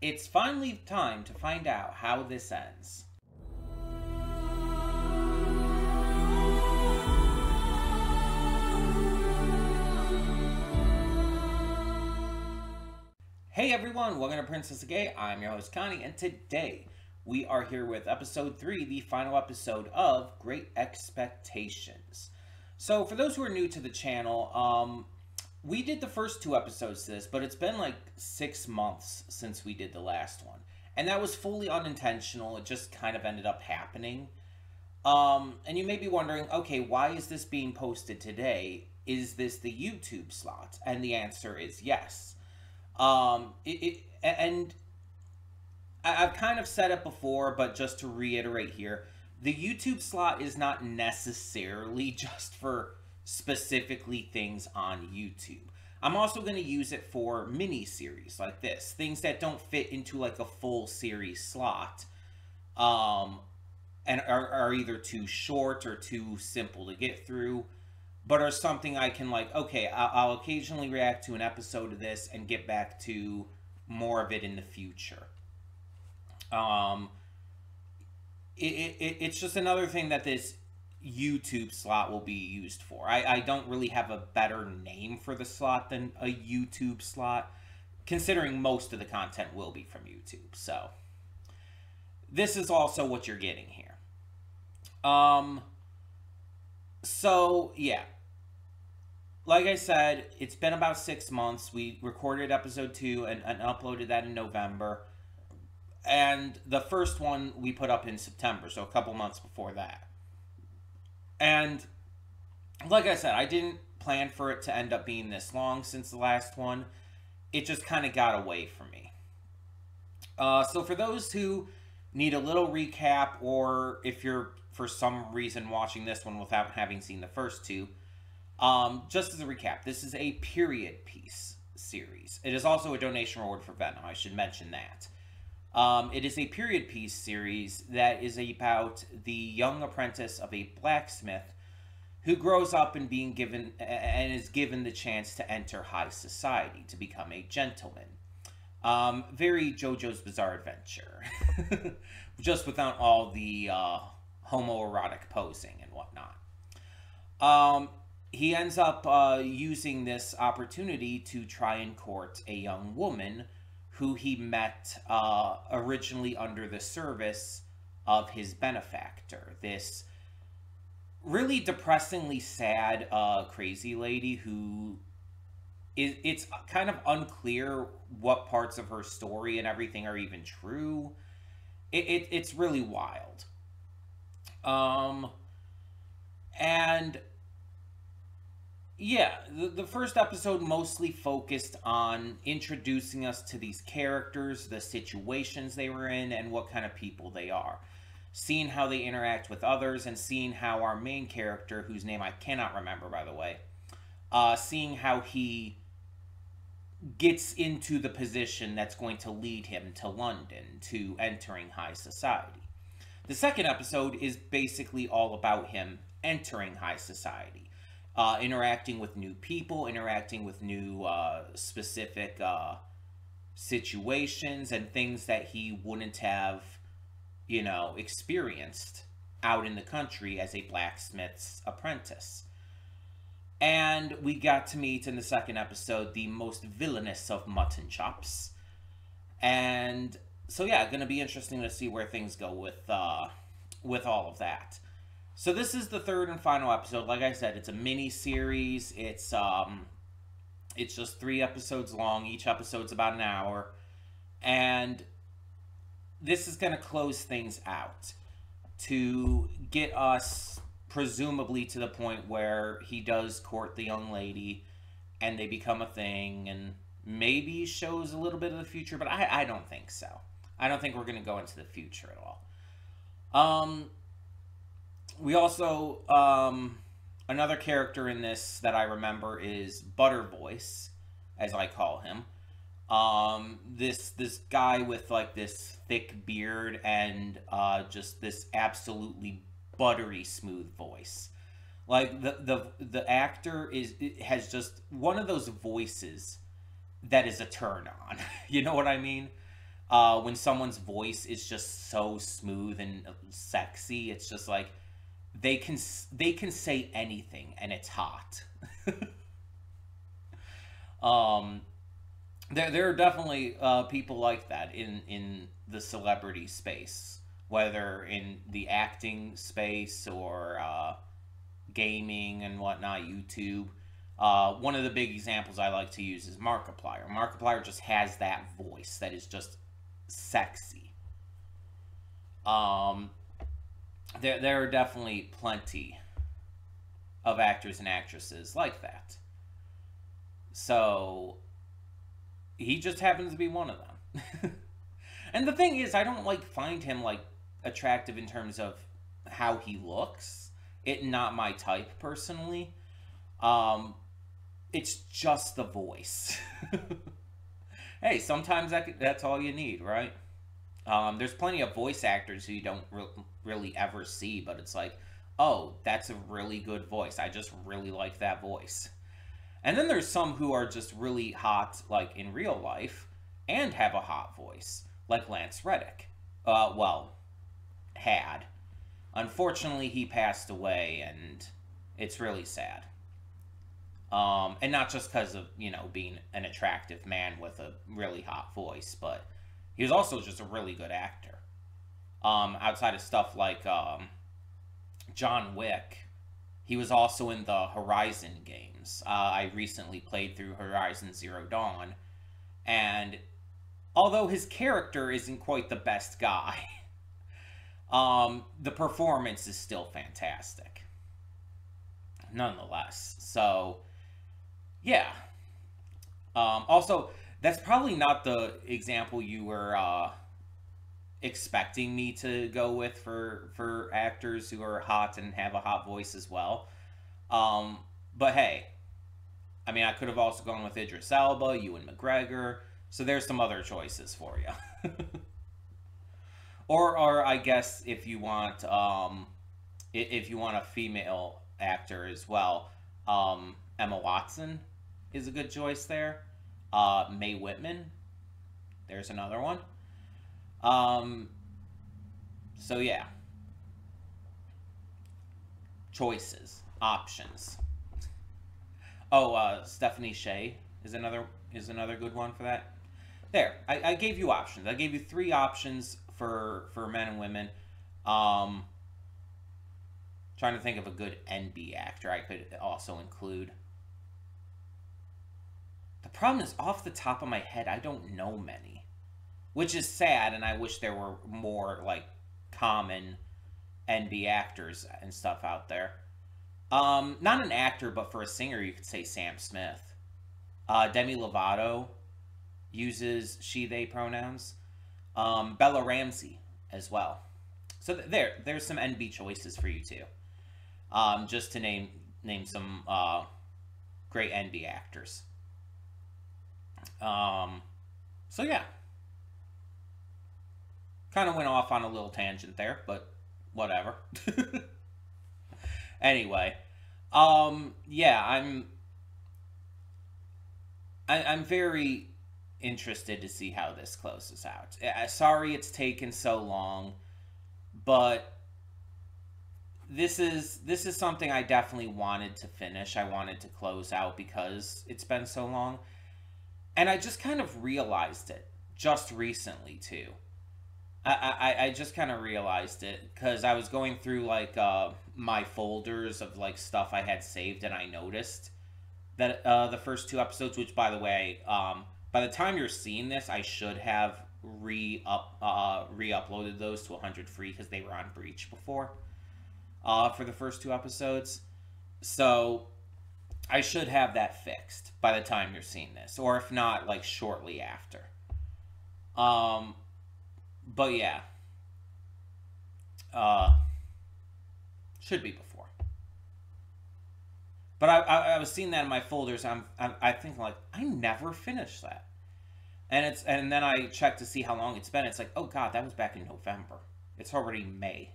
It's finally time to find out how this ends. Hey everyone, welcome to Princess Gay. I'm your host Connie, and today we are here with episode 3, the final episode of Great Expectations. So for those who are new to the channel, we did the first 2 episodes to this, but it's been like 6 months since we did the last one. And that was fully unintentional, it just kind of ended up happening. And you may be wondering, okay, why is this being posted today? Is this the YouTube slot? And the answer is yes. And I've kind of said it before, but just to reiterate here, the YouTube slot is not necessarily just for specifically things on YouTube. I'm also going to use it for mini-series like this, things that don't fit into like a full series slot, and are either too short or too simple to get through, but are something I can like, okay, I'll occasionally react to an episode of this and get back to more of it in the future. It's just another thing that this YouTube slot will be used for. I don't really have a better name for the slot than a YouTube slot, considering most of the content will be from YouTube. So this is also what you're getting here. So yeah, like I said, it's been about 6 months. We recorded episode 2 and uploaded that in November. And the first one we put up in September, so a couple months before that. And like I said, I didn't plan for it to end up being this long since the last one. It just kind of got away from me. So for those who need a little recap, or if you're for some reason watching this one without having seen the first 2, just as a recap, this is a period piece series. It is also a donation reward for Venom, I should mention that. It is a period piece series that is about the young apprentice of a blacksmith who grows up and is given the chance to enter high society, to become a gentleman. Very JoJo's Bizarre Adventure, just without all the homoerotic posing and whatnot. He ends up using this opportunity to try and court a young woman who he met originally under the service of his benefactor. This really depressingly sad crazy lady who it's kind of unclear what parts of her story and everything are even true. It's really wild. And yeah, the first episode mostly focused on introducing us to these characters, the situations they were in, and what kind of people they are. Seeing how they interact with others, and seeing how our main character, whose name I cannot remember, by the way, seeing how he gets into the position that's going to lead him to London, to entering high society. The second episode is basically all about him entering high society. Interacting with new people, interacting with new specific situations and things that he wouldn't have, experienced out in the country as a blacksmith's apprentice. And we got to meet in the second episode the most villainous of mutton chops. And so yeah, going to be interesting to see where things go with all of that. So this is the third and final episode. Like I said, it's a mini-series. It's just 3 episodes long. Each episode's about an hour. And this is going to close things out to get us presumably to the point where he does court the young lady and they become a thing and maybe shows a little bit of the future, but I don't think so. I don't think we're going to go into the future at all. We also, another character in this that I remember is Butter Voice, as I call him. This guy with like this thick beard and just this absolutely buttery smooth voice. Like the actor has just one of those voices that is a turn on. You know what I mean? when someone's voice is just so smooth and sexy. It's just like they can say anything and it's hot. There are definitely people like that in the celebrity space, whether in the acting space or gaming and whatnot, YouTube. One of the big examples I like to use is Markiplier. Markiplier just has that voice that is just sexy. There are definitely plenty of actors and actresses like that. So he just happens to be one of them. And the thing is, I don't like find him like attractive in terms of how he looks. It not my type personally. It's just the voice. Hey, sometimes that's all you need, right? There's plenty of voice actors who you don't really ever see, but it's like, oh, that's a really good voice. I just really like that voice. And then there's some who are just really hot, like in real life, and have a hot voice, like Lance Reddick. Well, had. Unfortunately, he passed away, and it's really sad. And not just because of, being an attractive man with a really hot voice, but he was also just a really good actor. Outside of stuff like John Wick, he was also in the Horizon games. I recently played through Horizon Zero Dawn, and although his character isn't quite the best guy, the performance is still fantastic. Nonetheless, so yeah. Also, that's probably not the example you were expecting me to go with for actors who are hot and have a hot voice as well. But hey, I mean, I could have also gone with Idris Elba, Ewan McGregor. So there's some other choices for you. or I guess if you want a female actor as well, Emma Watson is a good choice there. Mae Whitman, there's another one. So yeah, choices, options. Oh, Stephanie Sheh is another good one for that. There, I gave you options. I gave you 3 options for men and women. Trying to think of a good NB actor I could also include. The problem is, off the top of my head, I don't know many. Which is sad, and I wish there were more, like, common NB actors and stuff out there. Not an actor, but for a singer, you could say Sam Smith. Demi Lovato uses she, they pronouns. Bella Ramsey as well. So there's some NB choices for you, too. Just to name some great NB actors. So yeah. Kind of went off on a little tangent there, but whatever. Anyway, yeah, I'm very interested to see how this closes out. Sorry it's taken so long, but this is something I definitely wanted to finish. I wanted to close out because it's been so long. And I just kind of realized it just recently, too. I just kind of realized it because I was going through, like, my folders of, like, stuff I had saved, and I noticed that the first 2 episodes, which, by the way, by the time you're seeing this, I should have re-uploaded those to 100 free because they were on Breach before for the first 2 episodes. So I should have that fixed by the time you're seeing this, or if not, like, shortly after. But yeah, should be before. But I was seeing that in my folders. I think, like, I never finished that, and then I checked to see how long it's been. It's like, oh god, that was back in November. It's already May.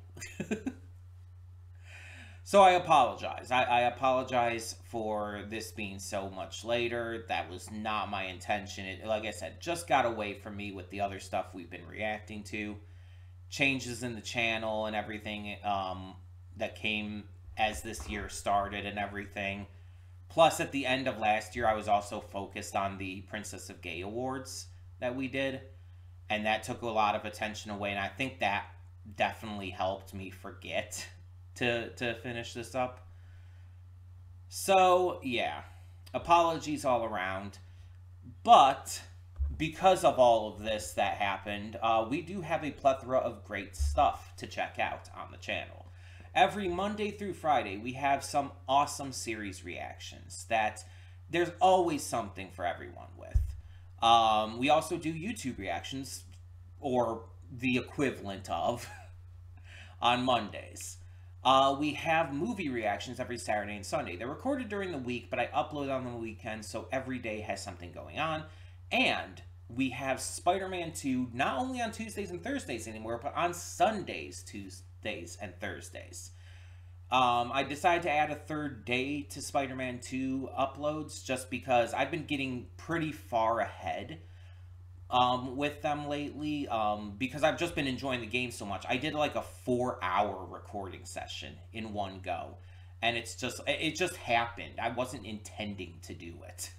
So I apologize. I apologize for this being so much later. That was not my intention. It, like I said, just got away from me with the other stuff we've been reacting to. Changes in the channel and everything that came as this year started and everything. Plus, at the end of last year, I was also focused on the Princess of Gay Awards that we did. And that took a lot of attention away. And I think that definitely helped me forget to finish this up. So, yeah. Apologies all around. But because of all of this that happened, we do have a plethora of great stuff to check out on the channel. Every Monday through Friday, we have some awesome series reactions that there's always something for everyone with. We also do YouTube reactions, or the equivalent of, on Mondays. We have movie reactions every Saturday and Sunday. They're recorded during the week, but I upload on the weekend, so every day has something going on. And we have Spider-Man 2 not only on Tuesdays and Thursdays anymore, but on Sundays, Tuesdays, and Thursdays. I decided to add a third day to Spider-Man 2 uploads just because I've been getting pretty far ahead with them lately because I've just been enjoying the game so much. I did like a 4-hour recording session in one go, and it just happened. I wasn't intending to do it.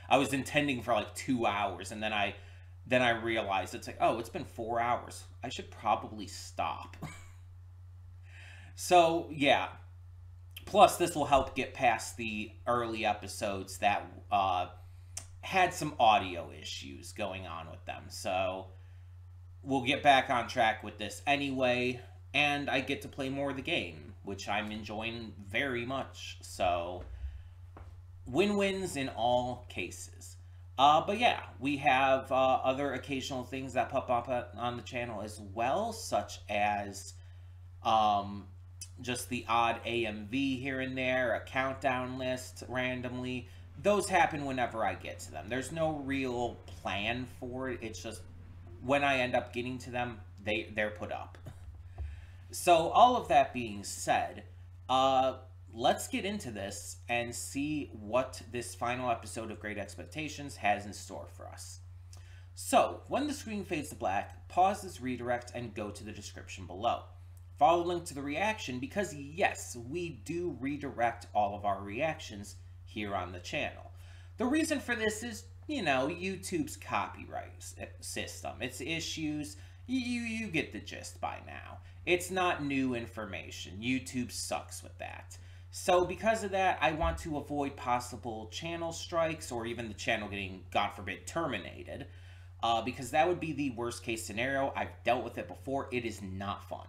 I was intending for like 2 hours, and then I realized it's like, oh, it's been 4 hours. I should probably stop. So, yeah. Plus, this will help get past the early episodes that had some audio issues going on with them. So, we'll get back on track with this anyway, and I get to play more of the game, which I'm enjoying very much. So, win-wins in all cases. But yeah, we have other occasional things that pop up on the channel as well, such as just the odd AMV here and there, a countdown list randomly. Those happen whenever I get to them. There's no real plan for it. It's just when I end up getting to them, they're put up. So all of that being said, let's get into this and see what this final episode of Great Expectations has in store for us. So, when the screen fades to black, pause this redirect and go to the description below. Follow the link to the reaction because, yes, we do redirect all of our reactions here on the channel. The reason for this is, you know, YouTube's copyright system. Its issues, you get the gist by now. It's not new information. YouTube sucks with that. So because of that, I want to avoid possible channel strikes or even the channel getting, God forbid, terminated. Because that would be the worst case scenario. I've dealt with it before. It is not fun.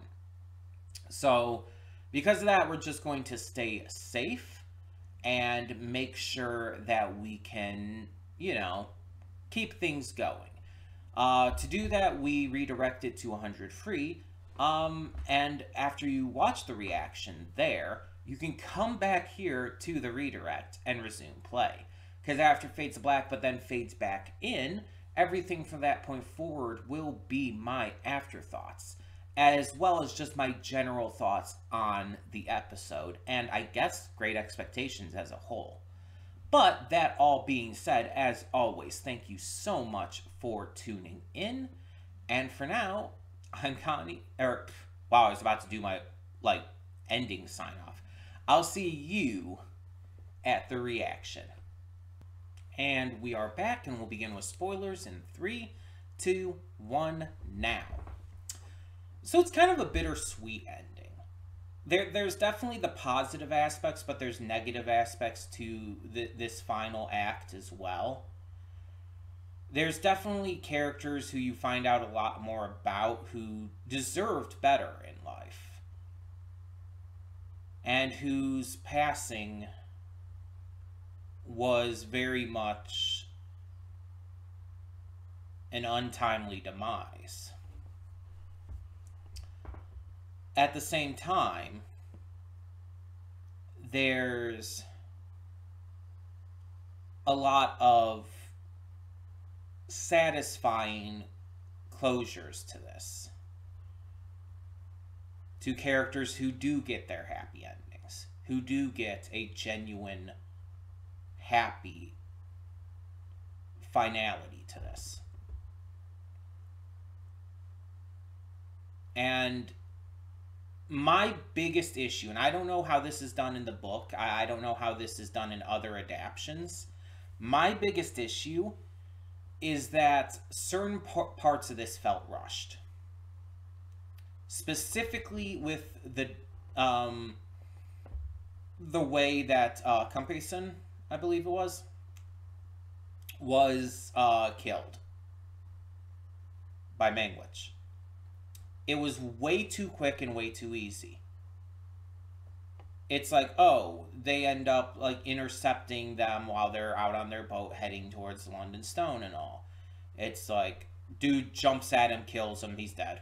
So because of that, we're just going to stay safe and make sure that we can, you know, keep things going. To do that, we redirect it to 100 free. And after you watch the reaction there, you can come back here to the redirect and resume play. Because after it fades to black but then fades back in, everything from that point forward will be my afterthoughts, as well as just my general thoughts on the episode, and I guess Great Expectations as a whole. But that all being said, as always, thank you so much for tuning in, and for now, I'm Connie, wow, I was about to do my, ending sign-off. I'll see you at the reaction. And we are back, and we'll begin with spoilers in 3, 2, 1, now. So it's kind of a bittersweet ending. There's definitely the positive aspects, but there's negative aspects to this final act as well. There's definitely characters who you find out a lot more about who deserved better in life. And whose passing was very much an untimely demise. At the same time, there's a lot of satisfying closures to this. To characters who do get their happy endings. who do get a genuine, happy finality to this. And my biggest issue, and I don't know how this is done in the book, I don't know how this is done in other adaptions. My biggest issue is that certain parts of this felt rushed. Specifically with the way that Compeyson, I believe it was killed by Mangwitch. It was way too quick and way too easy. It's like, oh, they end up like intercepting them while they're out on their boat heading towards London Stone and all. It's like, dude jumps at him, kills him, he's dead.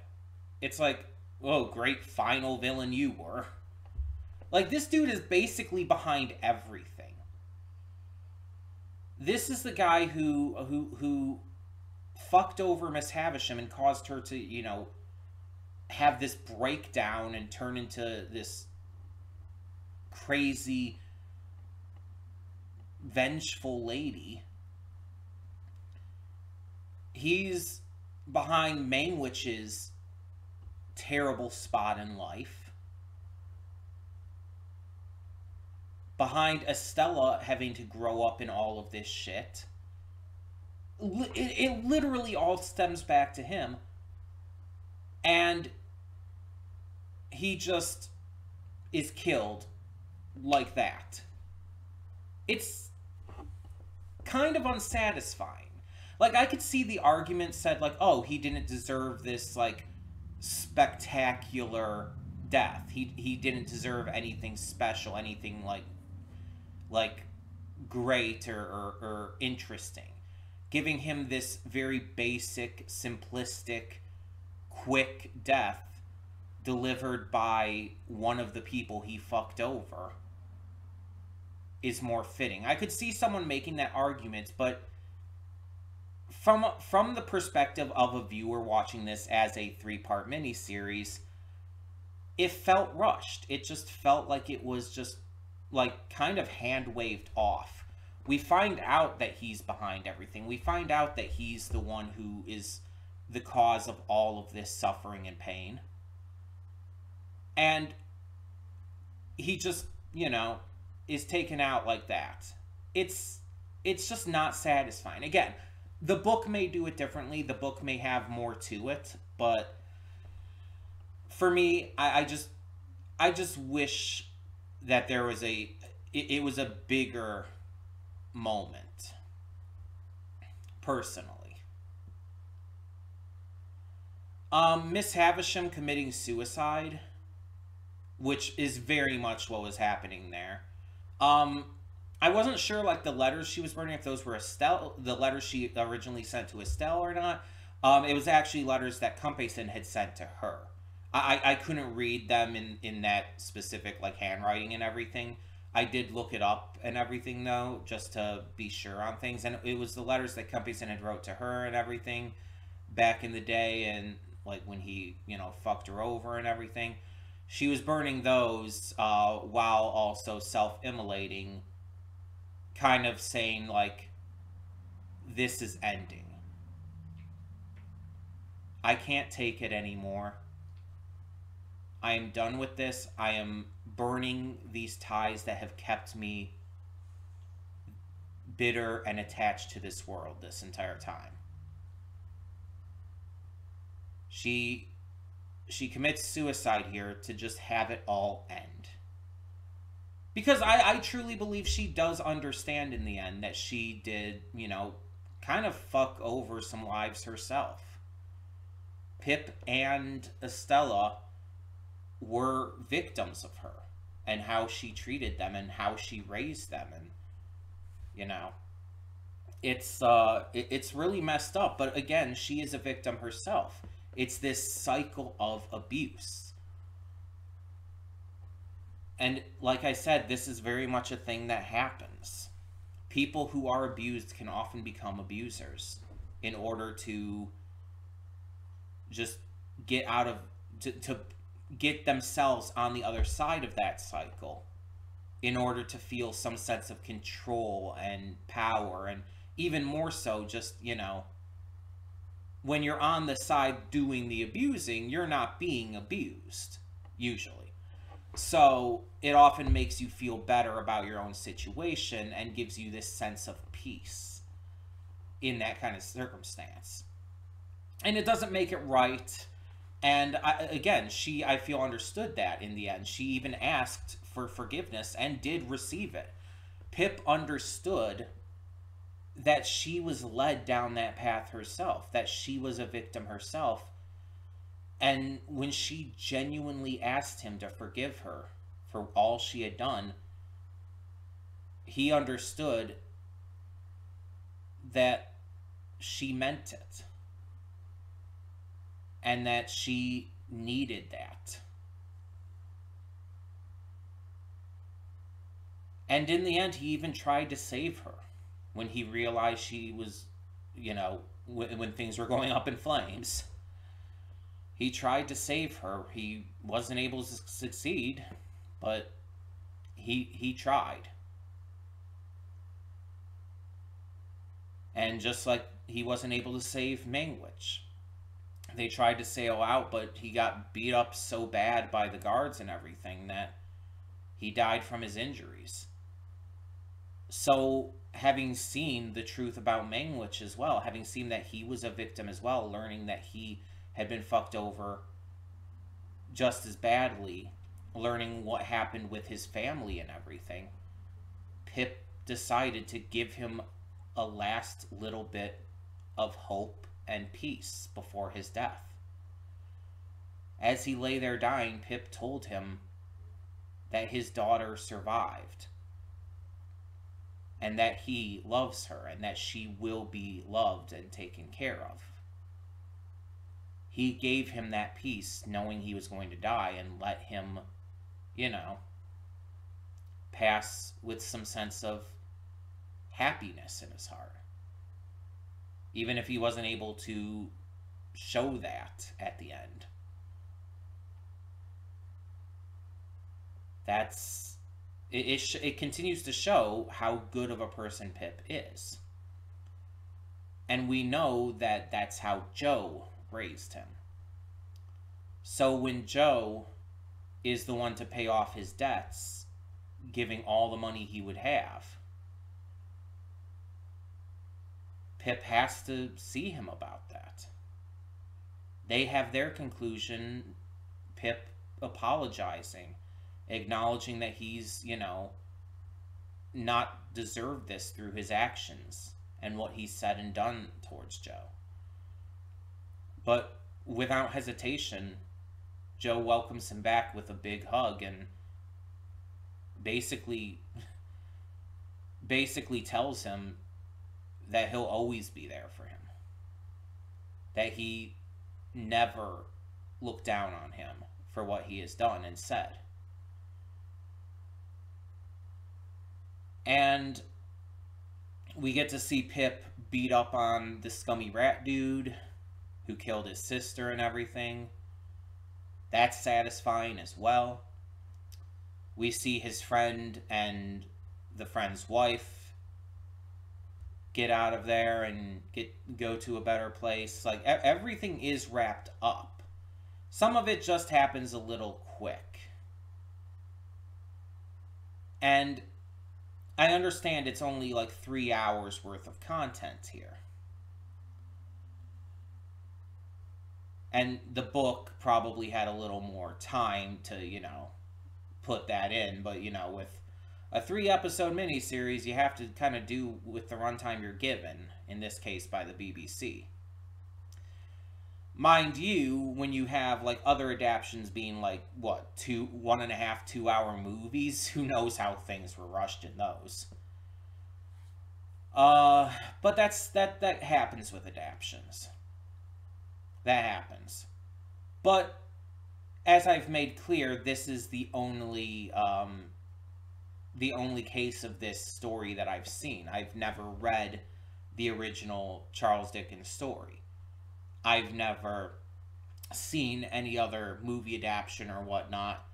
It's like, oh, great final villain you were. Like, this dude is basically behind everything. This is the guy who fucked over Miss Havisham and caused her to, you know, have this breakdown and turn into this crazy, vengeful lady. He's behind Mangwitch's terrible spot in life. Behind Estella having to grow up in all of this shit. It literally all stems back to him. And he just is killed like that. It's kind of unsatisfying. Like, I could see the argument said, like, oh, he didn't deserve this, like, spectacular death. He didn't deserve anything special, anything, like great or interesting. Giving him this very basic, simplistic, quick death delivered by one of the people he fucked over is more fitting. I could see someone making that argument, but from the perspective of a viewer watching this as a 3-part miniseries, it felt rushed. It just felt like it was just like kind of hand-waved off. We find out that he's behind everything. We find out that he's the one who is the cause of all of this suffering and pain. And he just, you know, is taken out like that. It's just not satisfying. Again, the book may do it differently. The book may have more to it, but for me, I just wish that there was it was a bigger moment, personally. Miss Havisham committing suicide, which is very much what was happening there. I wasn't sure, like, the letters she was burning, if those were the letters she originally sent to Estelle or not. It was actually letters that Compeyson had sent to her. I couldn't read them in that specific, like, handwriting and everything. I did look it up and everything, though, just to be sure on things. And it was the letters that Compeyson had wrote to her and everything back in the day, and, like, when he, you know, fucked her over and everything. She was burning those while also self-immolating, kind of saying, like, this is ending. I can't take it anymore. I am done with this. I am burning these ties that have kept me bitter and attached to this world this entire time. She commits suicide here to just have it all end. Because I truly believe she does understand in the end that she did, you know, kind of fuck over some lives herself. Pip and Estella were victims of her and how she treated them and how she raised them, and, you know, it's really messed up. But again, she is a victim herself. It's this cycle of abuse. And like I said, this is very much a thing that happens. People who are abused can often become abusers in order to just get out of, to get themselves on the other side of that cycle in order to feel some sense of control and power, and even more so, just, when you're on the side doing the abusing, you're not being abused, usually. So it often makes you feel better about your own situation and gives you this sense of peace in that kind of circumstance. And it doesn't make it right. And I feel understood that in the end. She even asked for forgiveness and did receive it. Pip understood that she was led down that path herself, that she was a victim herself. And when she genuinely asked him to forgive her for all she had done, he understood that she meant it. And that she needed that. And in the end, he even tried to save her when he realized she was, when things were going up in flames. He tried to save her. He wasn't able to succeed, but he tried. And just like he wasn't able to save Mangwitch. They tried to sail out, but he got beat up so bad by the guards and everything that he died from his injuries. So, having seen the truth about Mangwitch as well, having seen that he was a victim as well, learning that he had been fucked over just as badly, learning what happened with his family and everything, Pip decided to give him a last little bit of hope and peace before his death. As he lay there dying, Pip told him that his daughter survived, and that he loves her, and that she will be loved and taken care of. He gave him that peace, knowing he was going to die, and let him, pass with some sense of happiness in his heart. Even if he wasn't able to show that at the end. It continues to show how good of a person Pip is. And we know that that's how Joe raised him. So when Joe is the one to pay off his debts, giving all the money he would have, Pip has to see him about that. They have their conclusion, Pip apologizing, acknowledging that he's, not deserved this through his actions and what he said and done towards Joe. But without hesitation, Joe welcomes him back with a big hug and basically tells him that he'll always be there for him. That he never looked down on him for what he has done and said. And we get to see Pip beat up on the scummy rat dude who killed his sister and everything. That's satisfying as well. We see his friend and the friend's wife get out of there and go to a better place. Like, everything is wrapped up. Some of it just happens a little quick. And I understand it's only like 3 hours worth of content here. And the book probably had a little more time to, put that in. But, with a 3-episode miniseries, you have to kind of do with the runtime you're given, in this case by the BBC. Mind you, when you have, like, other adaptions being, like, 1.5, 2-hour movies, who knows how things were rushed in those. But that happens with adaptions. That happens. But, as I've made clear, this is the only case of this story that I've seen. I've never read the original Charles Dickens story. I've never seen any other movie adaptation or whatnot.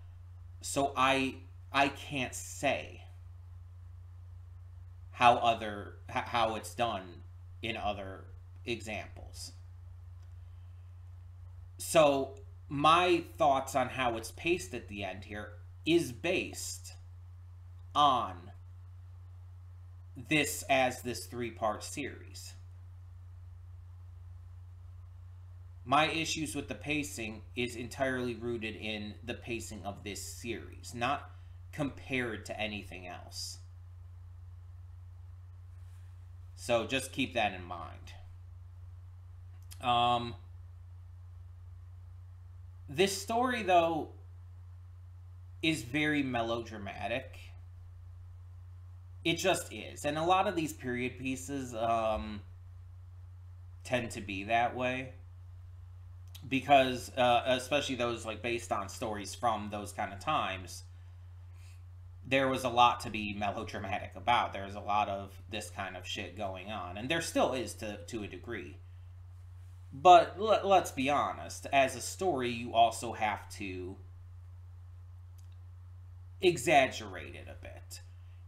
So I I can't say how it's done in other examples. So my thoughts on how it's paced at the end here is based on this as this 3-part series. My issues with the pacing is entirely rooted in the pacing of this series, not compared to anything else. So just keep that in mind. This story, though, is very melodramatic. It just is. And a lot of these period pieces tend to be that way. Because, especially those like based on stories from those kind of times, there was a lot to be melodramatic about. There's a lot of this kind of shit going on. And there still is to a degree. But let's be honest. As a story, you also have to exaggerate it a bit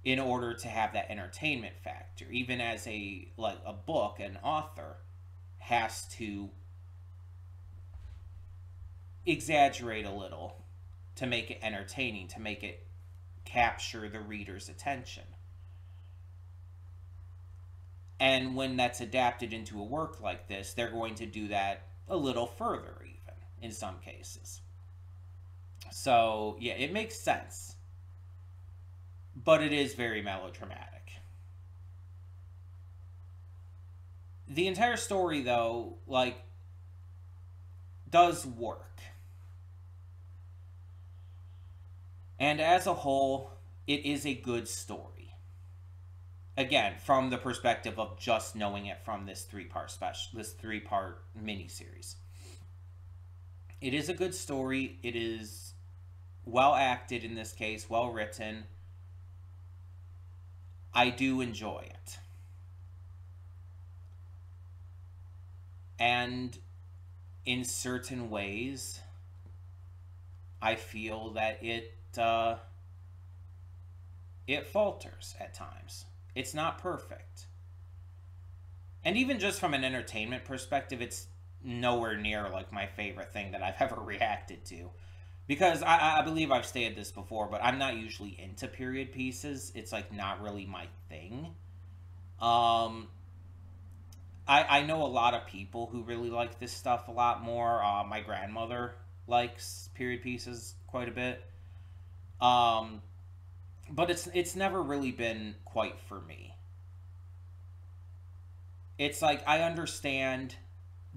in order to have that entertainment factor. Even as a book, an author has to exaggerate a little to make it entertaining, to make it capture the reader's attention. And when that's adapted into a work like this, they're going to do that a little further, even, in some cases. So, yeah, it makes sense. But it is very melodramatic. The entire story, though, does work. And as a whole, it is a good story. Again, from the perspective of just knowing it from this 3-part miniseries. It is a good story. It is well acted in this case, well written. I do enjoy it. And in certain ways, I feel that it falters at times. It's not perfect. And even just from an entertainment perspective, it's nowhere near my favorite thing that I've ever reacted to. Because I believe I've stated this before, but I'm not usually into period pieces. It's not really my thing. I know a lot of people who really like this stuff a lot more. My grandmother likes period pieces quite a bit. But it's never really been quite for me. It's I understand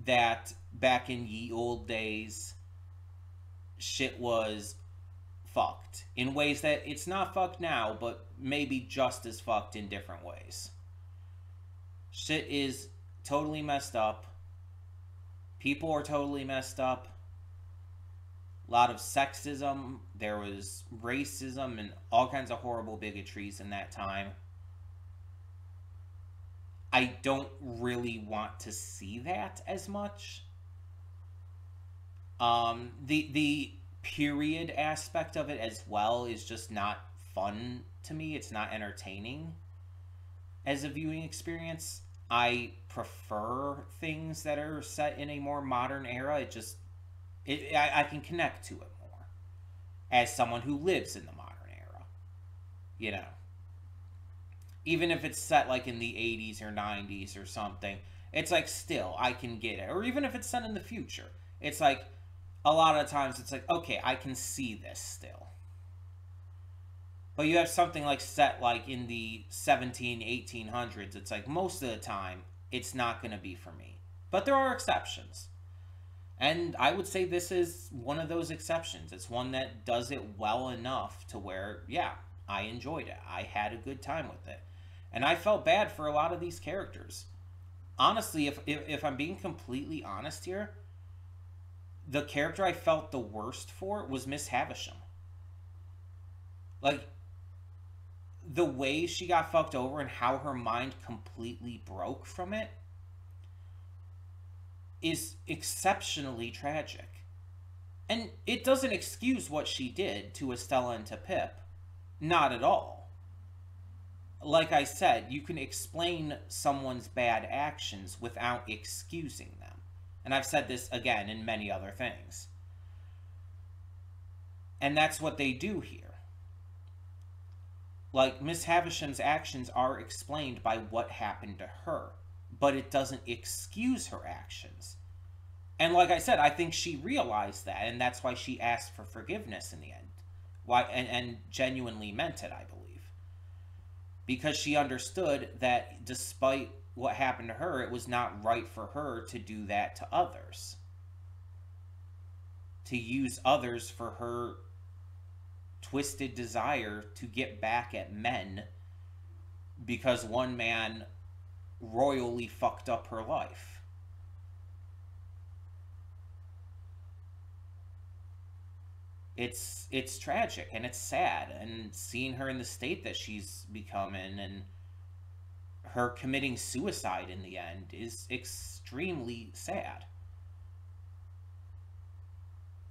that back in ye old days, shit was fucked in ways that it's not fucked now, but maybe just as fucked in different ways. Shit is totally messed up. People are totally messed up. A lot of sexism. There was racism and all kinds of horrible bigotries in that time. I don't really want to see that as much. The period aspect of it as well is just not fun to me. It's not entertaining as a viewing experience. I prefer things that are set in a more modern era. I can connect to it more as someone who lives in the modern era. You know, even if it's set in the 80s or 90s or something, it's still I can get it. Or even if it's set in the future, it's a lot of times it's okay, I can see this still. But you have something set in the 1800s, it's most of the time it's not going to be for me. But there are exceptions. And I would say this is one of those exceptions. It's one that does it well enough to where, yeah, I enjoyed it. I had a good time with it. And I felt bad for a lot of these characters. Honestly, if I'm being completely honest here, the character I felt the worst for was Miss Havisham. The way she got fucked over and how her mind completely broke from it is exceptionally tragic. And it doesn't excuse what she did to Estella and to Pip. Not at all. Like I said, you can explain someone's bad actions without excusing them. And I've said this again in many other things. And that's what they do here. Like, Miss Havisham's actions are explained by what happened to her, but it doesn't excuse her actions. And like I said, I think she realized that, and that's why she asked for forgiveness in the end. Why, and genuinely meant it, I believe. Because she understood that despite what happened to her, it was not right for her to do that to others. To use others for her twisted desire to get back at men because one man royally fucked up her life. It's tragic and it's sad, and seeing her in the state that she's become in and her committing suicide in the end is extremely sad.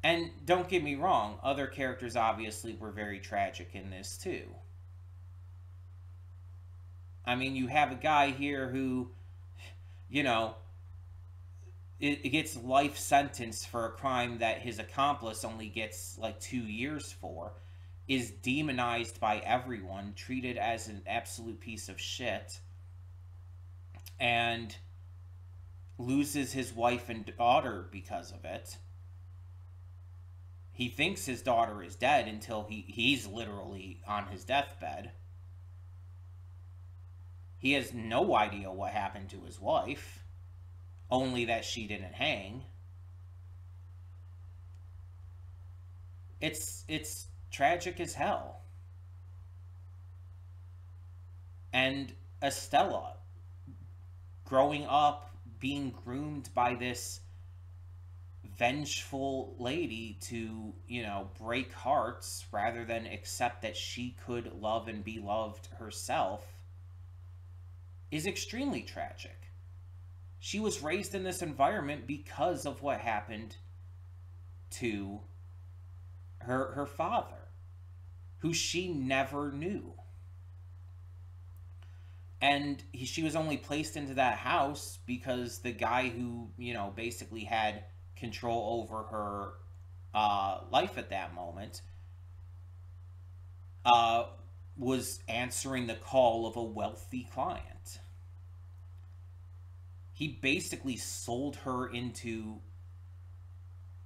And don't get me wrong, other characters obviously were very tragic in this too. I mean, you have a guy here who, you know, it gets life sentence for a crime that his accomplice only gets like 2 years for, is demonized by everyone, treated as an absolute piece of shit, and loses his wife and daughter because of it. He thinks his daughter is dead until he's literally on his deathbed. He has no idea what happened to his wife, only that she didn't hang. It's tragic as hell. And Estella, growing up, being groomed by this vengeful lady to, you know, break hearts rather than accept that she could love and be loved herself, is extremely tragic. She was raised in this environment because of what happened to her father, who she never knew. And she was only placed into that house because the guy who, you know, basically had control over her life at that moment was answering the call of a wealthy client. He basically sold her into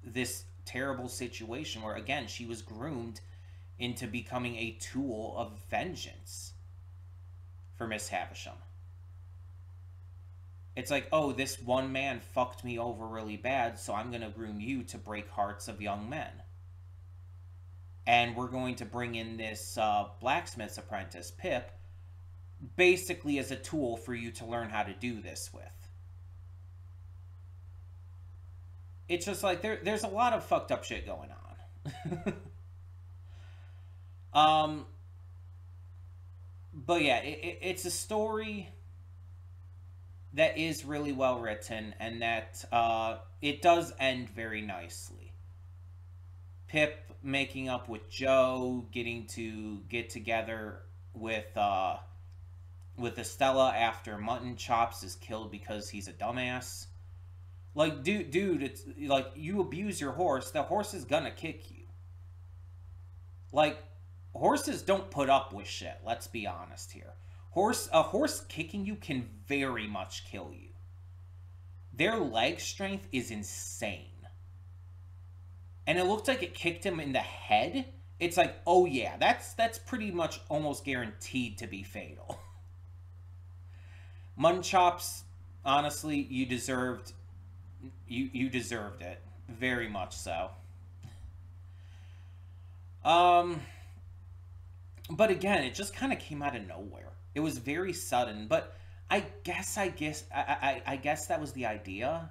this terrible situation where, again, she was groomed into becoming a tool of vengeance for Miss Havisham. It's like, oh, this one man fucked me over really bad, so I'm going to groom you to break hearts of young men. And we're going to bring in this blacksmith's apprentice, Pip, basically as a tool for you to learn how to do this with. It's just like, there's a lot of fucked up shit going on. But yeah, it's a story that is really well written, and that it does end very nicely. Pip making up with Joe, getting to get together with Estella after Mutton Chops is killed because he's a dumbass. Like, dude, it's like, you abuse your horse, the horse is gonna kick you. Like, horses don't put up with shit, let's be honest here. A horse kicking you can very much kill you. Their leg strength is insane. And it looked like it kicked him in the head. It's like, oh yeah, that's pretty much almost guaranteed to be fatal. Mutton Chops, honestly, you deserved it. Very much so. But again, it just kind of came out of nowhere. It was very sudden, but I guess that was the idea.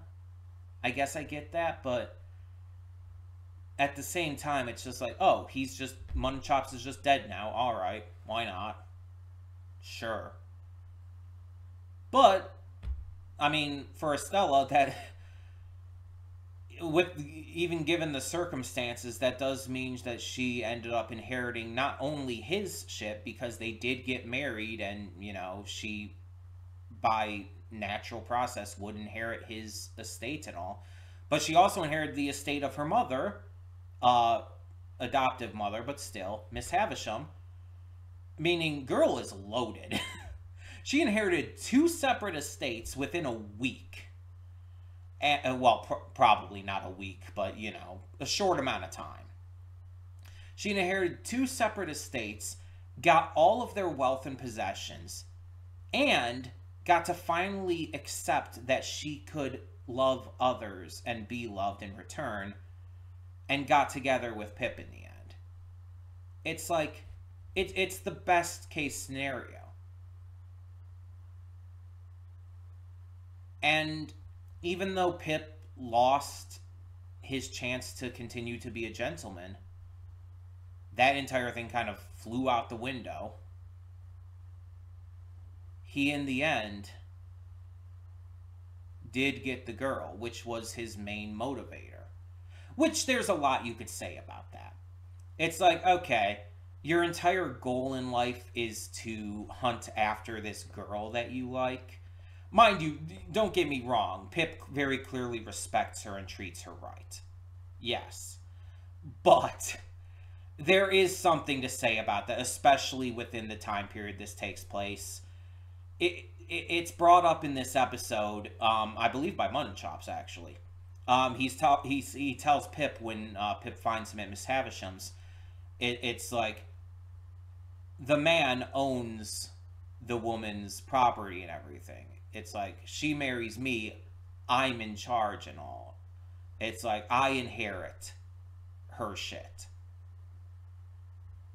I guess I get that, but at the same time, it's just like, oh, Mutton Chops is just dead now. All right, why not? Sure. But, I mean, for Estella, that with even given the circumstances, that does mean that she ended up inheriting not only his shit, because they did get married, and she by natural process would inherit his estate and all, but she also inherited the estate of her mother, adoptive mother, but still Miss Havisham, meaning girl is loaded. She inherited 2 separate estates within a week. And, well, probably not a week, but, a short amount of time. She inherited 2 separate estates, got all of their wealth and possessions, and got to finally accept that she could love others and be loved in return, and got together with Pip in the end. It's like, it's the best case scenario. And even though Pip lost his chance to continue to be a gentleman, that entire thing kind of flew out the window. He, in the end, did get the girl, which was his main motivator. Which there's a lot you could say about that. It's like, okay, your entire goal in life is to hunt after this girl that you like. Mind you, don't get me wrong, Pip very clearly respects her and treats her right. Yes. But there is something to say about that, especially within the time period this takes place. It's brought up in this episode, I believe by Mutton Chops, actually. He tells Pip when Pip finds him at Miss Havisham's, it's like, the man owns the woman's property and everything. It's like, she marries me, I'm in charge and all. It's like, I inherit her shit.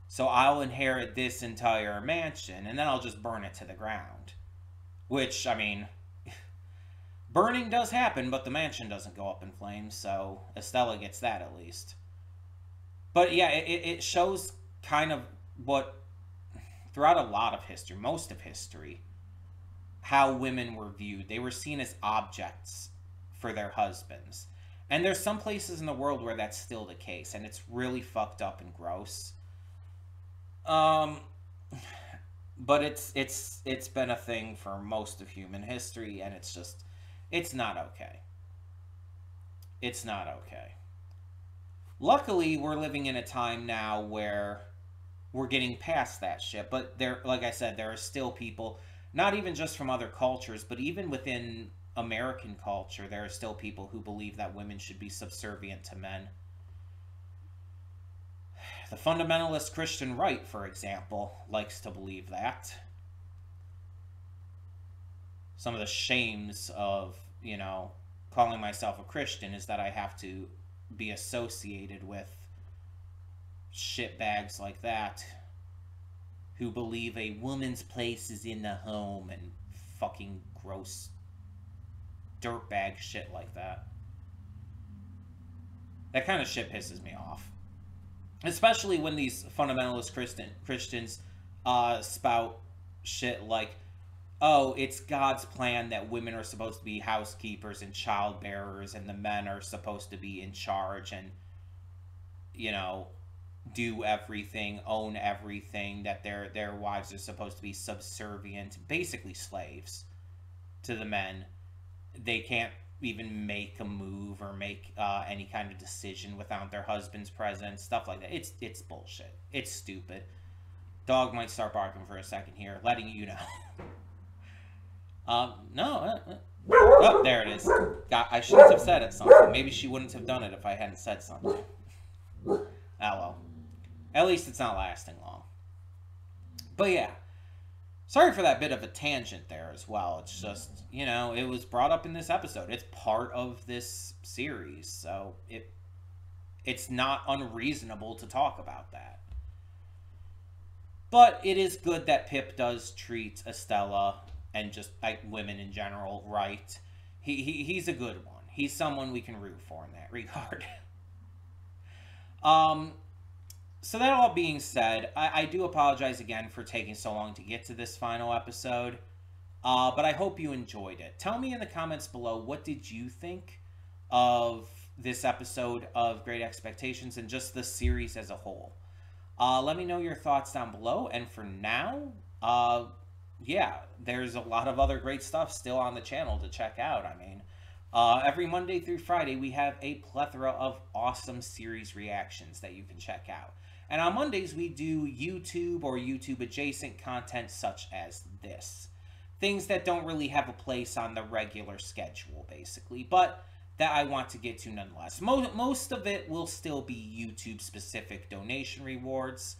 So I'll inherit this entire mansion, and then I'll just burn it to the ground. Which, I mean, burning does happen, but the mansion doesn't go up in flames, so Estella gets that at least. But yeah, it shows kind of what, throughout a lot of history, most of history, how women were viewed. They were seen as objects for their husbands. And there's some places in the world where that's still the case, and it's really fucked up and gross. But it's been a thing for most of human history, and it's not okay. It's not okay. Luckily, we're living in a time now where we're getting past that shit, but like I said, there are still people, not even just from other cultures, but even within American culture, there are still people who believe that women should be subservient to men. The fundamentalist Christian right, for example, likes to believe that. Some of the shames of, calling myself a Christian is that I have to be associated with shitbags like that who believe a woman's place is in the home and fucking gross dirtbag shit like that. That kind of shit pisses me off. Especially when these fundamentalist Christians spout shit like, oh, it's God's plan that women are supposed to be housekeepers and childbearers and the men are supposed to be in charge and, do everything, own everything, that their wives are supposed to be subservient, basically slaves to the men. They can't even make a move or make any kind of decision without their husband's presence, stuff like that. It's bullshit. It's stupid. Dog might start barking for a second here, letting you know. No. Oh, there it is. God, I shouldn't have said it something. Maybe she wouldn't have done it if I hadn't said something. Oh well. At least it's not lasting long. But yeah. Sorry for that bit of a tangent there as well. It's just, it was brought up in this episode. It's part of this series, so it's not unreasonable to talk about that. But it is good that Pip does treat Estella and just like women in general right. He's a good one. He's someone we can root for in that regard. So that all being said, I do apologize again for taking so long to get to this final episode, but I hope you enjoyed it. Tell me in the comments below, what did you think of this episode of Great Expectations and just the series as a whole. Let me know your thoughts down below. And for now, yeah, there's a lot of other great stuff still on the channel to check out. I mean, every Monday through Friday, we have a plethora of awesome series reactions that you can check out. And on Mondays, we do YouTube or YouTube adjacent content such as this. Things that don't really have a place on the regular schedule, basically, but that I want to get to nonetheless. Most of it will still be YouTube-specific donation rewards,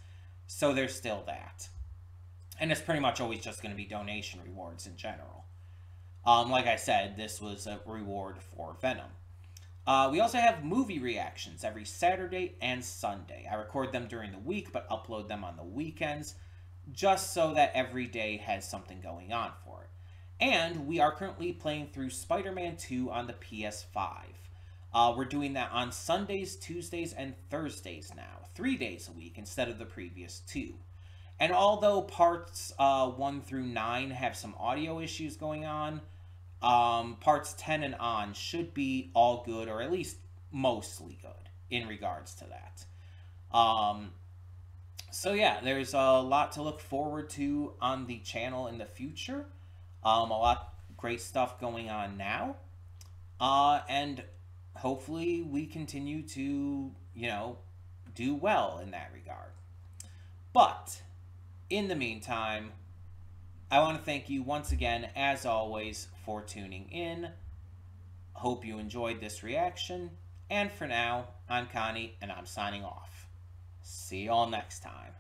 so there's still that. And it's pretty much always just going to be donation rewards in general. Like I said, this was a reward for Venom. We also have movie reactions every Saturday and Sunday. I record them during the week, but upload them on the weekends, just so that every day has something going on for it. And we are currently playing through Spider-Man 2 on the PS5. We're doing that on Sundays, Tuesdays, and Thursdays now. 3 days a week instead of the previous 2. And although parts 1 through 9 have some audio issues going on, parts 10 and on should be all good, or at least mostly good in regards to that. So yeah, there's a lot to look forward to on the channel in the future. A lot of great stuff going on now. And hopefully we continue to, do well in that regard. But in the meantime, I want to thank you once again, as always, for tuning in. Hope you enjoyed this reaction. And for now, I'm Connie, and I'm signing off. See you all next time.